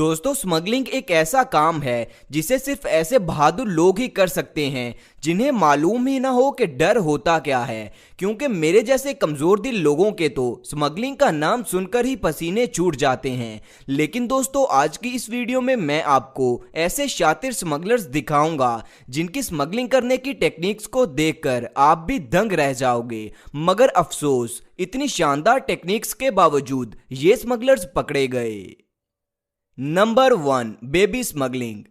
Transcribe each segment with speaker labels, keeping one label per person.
Speaker 1: दोस्तों, स्मगलिंग एक ऐसा काम है जिसे सिर्फ ऐसे बहादुर लोग ही कर सकते हैं जिन्हें मालूम ही ना हो कि डर होता क्या है। क्योंकि मेरे जैसे कमजोर दिल लोगों के तो स्मगलिंग का नाम सुनकर ही पसीने छूट जाते हैं। लेकिन दोस्तों, आज की इस वीडियो में मैं आपको ऐसे शातिर स्मगलर्स दिखाऊंगा जिनकी स्मगलिंग करने की टेक्निक्स को देखकर आप भी दंग रह जाओगे। मगर अफसोस, इतनी शानदार टेक्निक्स के बावजूद ये स्मगलर्स पकड़े गए। Number 1, baby smuggling.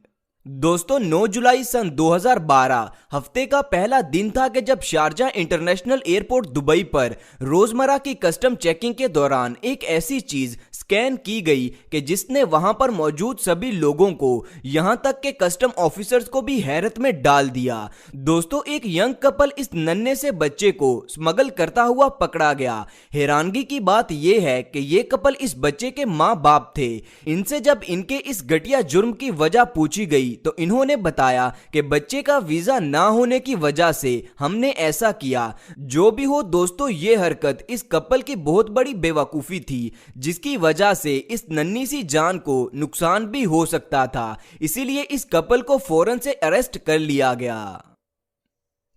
Speaker 1: दोस्तों, 9 जुलाई सन 2012 हफ्ते का पहला दिन था कि जब शारजा इंटरनेशनल एयरपोर्ट दुबई पर रोजमर्रा की कस्टम चेकिंग के दौरान एक ऐसी चीज स्कैन की गई कि जिसने वहां पर मौजूद सभी लोगों को, यहां तक के कस्टम ऑफिसर्स को भी हैरत में डाल दिया। दोस्तों, एक यंग कपल इस नन्हे से बच्चे को स्मगल करता हुआ पकड़ा गया। हैरानगी की बात यह है कि ये कपल इस बच्चे के माँ बाप थे। इनसे जब इनके इस घटिया जुर्म की वजह पूछी गई तो इन्होंने बताया कि बच्चे का वीजा ना होने की वजह से हमने ऐसा किया। जो भी हो दोस्तों, ये हरकत इस कपल की बहुत बड़ी बेवकूफी थी, जिसकी वजह से इस नन्ही सी जान को नुकसान भी हो सकता था। इसीलिए इस कपल को फौरन से अरेस्ट कर लिया गया।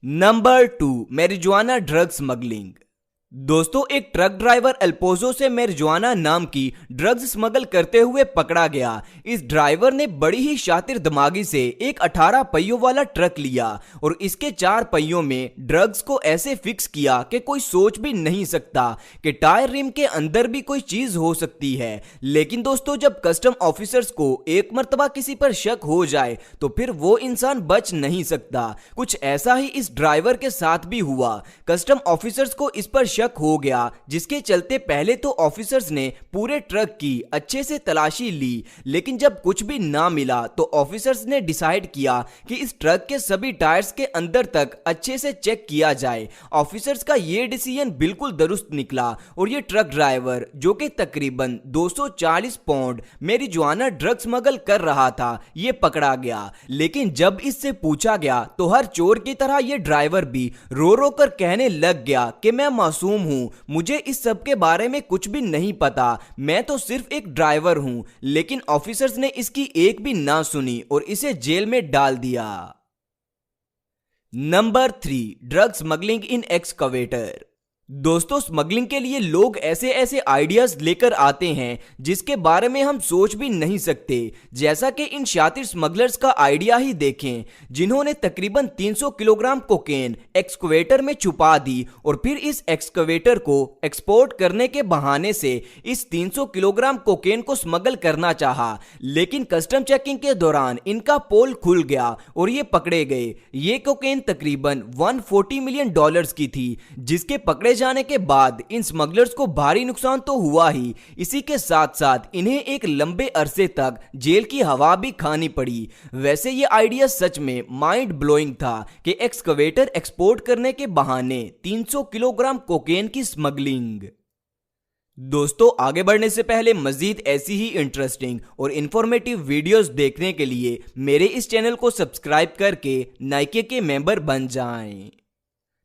Speaker 1: Number 2, marijuana drug smuggling. दोस्तों, एक ट्रक ड्राइवर अल्पोजो से मैरिजुआना नाम की ड्रग्स स्मगल करते हुए पकड़ा गया। इस ड्राइवर ने बड़ी ही शातिर दिमागी से एक 18 पहियों वाला ट्रक लिया और इसके 4 पहियों में ड्रग्स को ऐसे फिक्स किया कि कोई सोच भी नहीं सकता कि टायर रिम के अंदर भी कोई चीज हो सकती है। लेकिन दोस्तों, जब कस्टम ऑफिसर्स को एक मर्तबा किसी पर शक हो जाए तो फिर वो इंसान बच नहीं सकता। कुछ ऐसा ही इस ड्राइवर के साथ भी हुआ। कस्टम ऑफिसर्स को इस पर हो गया, जिसके चलते पहले तो ऑफिसर्स ने पूरे ट्रक की अच्छे से तलाशी ली, लेकिन जब कुछ भी ना मिला तो ऑफिसर्स ने डिसाइड किया कि इस ट्रक के सभी टायर्स के अंदर तक अच्छे से चेक किया जाए। ऑफिसर्स का यह डिसीजन बिल्कुल दुरुस्त निकला और यह ट्रक ड्राइवर, जो कि तकरीबन 240 पाउंड मैरिजुआना ड्रग स्मगल कर रहा था, यह पकड़ा गया। लेकिन जब इससे पूछा गया तो हर चोर की तरह यह ड्राइवर भी रो रो कर कहने लग गया कि मैं मासूम हूं, मुझे इस सब के बारे में कुछ भी नहीं पता, मैं तो सिर्फ एक ड्राइवर हूं। लेकिन ऑफिसर्स ने इसकी एक भी ना सुनी और इसे जेल में डाल दिया। नंबर 3, ड्रग स्मगलिंग इन एक्सकवेटर। दोस्तों, स्मगलिंग के लिए लोग ऐसे ऐसे आइडियाज लेकर आते हैं जिसके बारे में हम सोच भी नहीं सकते। जैसा कि इन शातिर स्मगलर्स का आइडिया ही देखें, जिन्होंने तकरीबन 300 किलोग्राम कोकेन एक्सकवेटर में छुपा दी और फिर इस एक्सकवेटर को एक्सपोर्ट करने के बहाने से इस 300 किलोग्राम कोकेन को स्मगल करना चाहा। लेकिन कस्टम चेकिंग के दौरान इनका पोल खुल गया और ये पकड़े गए। ये कोकेन तकरीबन $140 मिलियन की थी, जिसके पकड़े जाने के बाद इन स्मगलर्स को भारी नुकसान तो हुआ ही, इसी के साथ साथ इन्हें एक लंबे अरसे तक जेल की हवा भी खानी पड़ी। वैसे ये आइडिया सच में माइंड ब्लोइंग था कि एक्सकवेटर एक्सपोर्ट करने के बहाने 300 किलोग्राम कोकेन की स्मगलिंग। दोस्तों, आगे बढ़ने से पहले मजीद ऐसी ही इंटरेस्टिंग और इंफॉर्मेटिव वीडियोस देखने के लिए मेरे इस चैनल को सब्सक्राइब करके नाइके के मेंबर बन जाएं।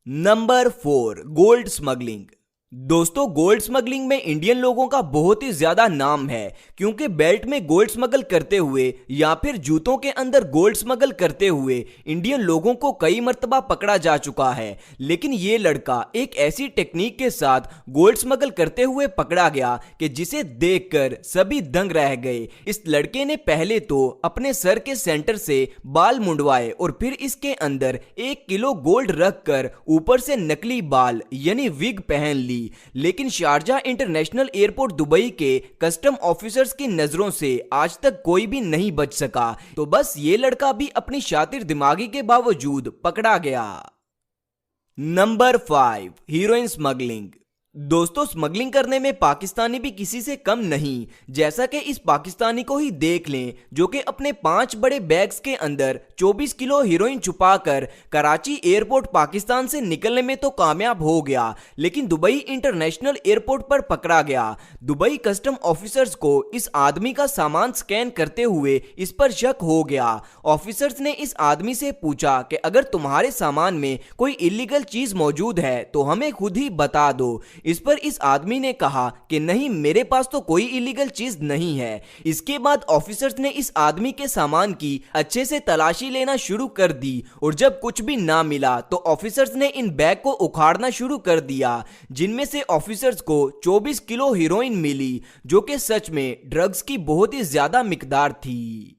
Speaker 1: Number 4, gold smuggling. दोस्तों, गोल्ड स्मगलिंग में इंडियन लोगों का बहुत ही ज्यादा नाम है, क्योंकि बेल्ट में गोल्ड स्मगल करते हुए या फिर जूतों के अंदर गोल्ड स्मगल करते हुए इंडियन लोगों को कई मर्तबा पकड़ा जा चुका है। लेकिन ये लड़का एक ऐसी टेक्निक के साथ गोल्ड स्मगल करते हुए पकड़ा गया कि जिसे देखकर सभी दंग रह गए। इस लड़के ने पहले तो अपने सर के सेंटर से बाल मुंडवाए और फिर इसके अंदर 1 किलो गोल्ड रखकर ऊपर से नकली बाल यानी विग पहन ली। लेकिन शारजा इंटरनेशनल एयरपोर्ट दुबई के कस्टम ऑफिसर्स की नजरों से आज तक कोई भी नहीं बच सका। तो बस ये लड़का भी अपनी शातिर दिमागी के बावजूद पकड़ा गया। Number 5, heroine smuggling. दोस्तों, स्मगलिंग करने में पाकिस्तानी भी किसी से कम नहीं। जैसा कि इस पाकिस्तानी को ही देख लें, जो कि अपने 5 बड़े बैग्स के अंदर 24 किलो हीरोइन छुपाकर कराची एयरपोर्ट पाकिस्तान से निकलने में तो कामयाब हो गया, लेकिन दुबई इंटरनेशनल एयरपोर्ट पर पकड़ा गया। दुबई कस्टम ऑफिसर्स को इस आदमी का सामान स्कैन करते हुए इस पर शक हो गया। ऑफिसर्स ने इस आदमी से पूछा कि अगर तुम्हारे सामान में कोई इलीगल चीज मौजूद है तो हमें खुद ही बता दो। इस पर इस आदमी ने कहा कि नहीं, मेरे पास तो कोई इलीगल चीज नहीं है। इसके बाद ऑफिसर्स ने इस आदमी के सामान की अच्छे से तलाशी लेना शुरू कर दी और जब कुछ भी ना मिला तो ऑफिसर्स ने इन बैग को उखाड़ना शुरू कर दिया, जिनमें से ऑफिसर्स को 24 किलो हीरोइन मिली, जो कि सच में ड्रग्स की बहुत ही ज्यादा मिकदार थी।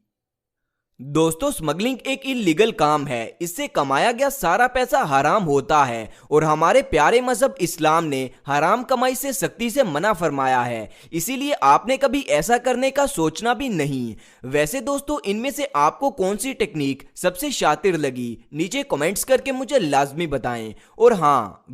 Speaker 1: दोस्तों, स्मगलिंग एक इल्लीगल काम है। इससे कमाया गया सारा पैसा हराम होता है और हमारे प्यारे मजहब इस्लाम ने हराम कमाई से सख्ती से मना फरमाया है। इसीलिए आपने कभी ऐसा करने का सोचना भी नहीं। वैसे दोस्तों, इनमें से आपको कौन सी टेक्निक सबसे शातिर लगी, नीचे कमेंट्स करके मुझे लाजमी बताएं। और हाँ,